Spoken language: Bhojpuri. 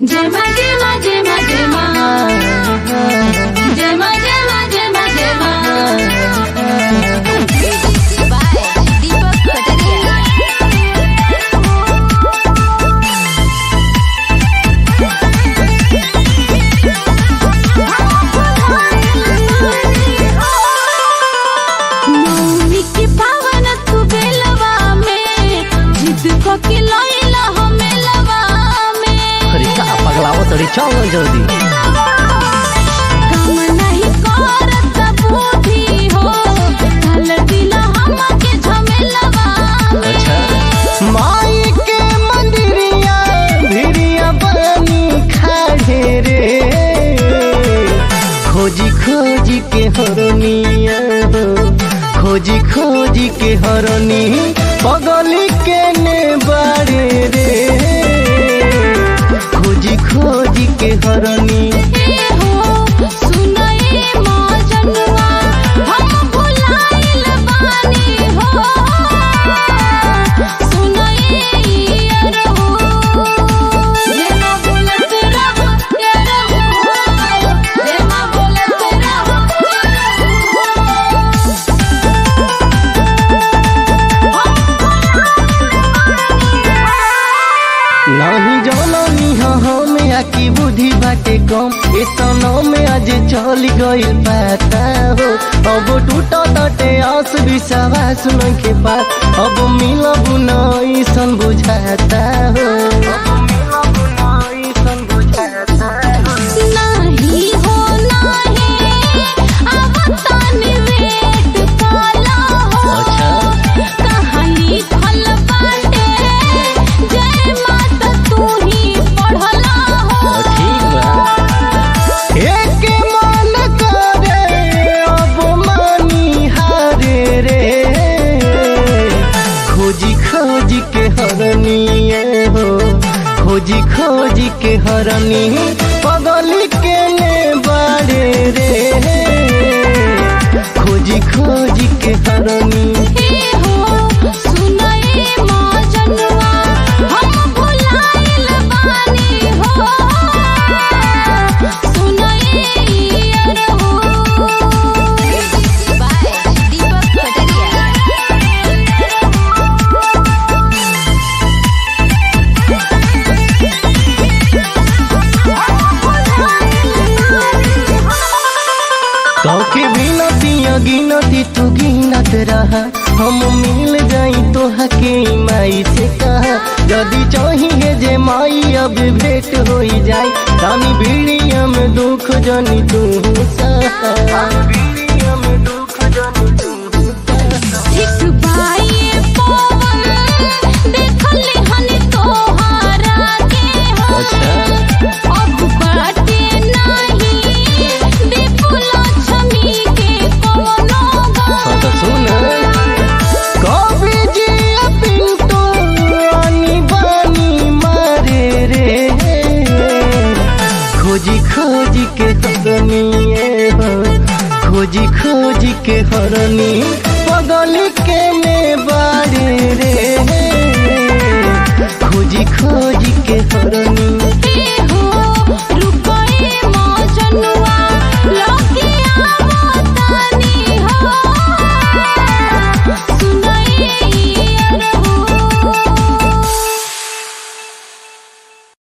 जय मां जय मां जय मां जय मां जय मां जय मां जय मां जय मां। दीपक कटरिया। नौमी के पावन तू बेलवा में जिद को खिलैला हमें लवा में। अरे का पगलावो तड़ी चल जल्दी। काम नहीं करत बुद्धि हो ढल दिला हमके झमेलवा। अच्छा माई के मंदिरिया भिड़िया बनी खाड़े रे, खोजी खोजी के हरनिया हो, खोजी खोजी के हरनी पगली के ने बाड़े रे, खोजी खोजी के हरनी। ए हो सुनई मां जनुआ हम भुलाइल बानी हो, सुनई यार हो जे मां बोलत रहो यार हो, जे मां बोलत रहो नहीं जननी हम आकी बुद्धि बाटे कम, इतनो में आज चल गइल पता हो। अब टूटा तटे आस विश्वास नइखे बात, अब मिलब न ऐसन बुझाता हो, अब मिलब न ऐसन बुझाता हो। नहीं हो नहीं अब तनी वेट काला हो। अच्छा कहानी फल बाटे जय माता तू ही पढ़ला हो। ठीक बा। एक मन करे अब मानी हारे रे, खोजी खोजी के हरनिए हो, खोजी खोजी के हरनी पगली के ने बाड़े रे, खोजी खोजी के हरनी। ए हो सुनई मां जनुआ हम भुलाइल बानी हो, सुनई यार हो। दीपक कटरिया। तोके बिनती गिनती तू गिनत रहा, हम मिल जाई तो हके माई से कहा। यदि चाहिए जे माई अब भेंट हो जाई, रानी बीड़िया में दुख जनी तू सहा, बीड़िया में दुख जनी तू सहा। ठीक बाई पवन देखली हनी तोहारा के हो। अच्छा अब बाटे नहीं देखला छमी के कोनो हाँ तो सुन कभी जी पिंटू आनी बानी मारे रे, खोजी खोजी के हरनिए हो, खोजी खोजी के हरनी पगली के ने बाड़े रे, खोजी खोजी के हरनी।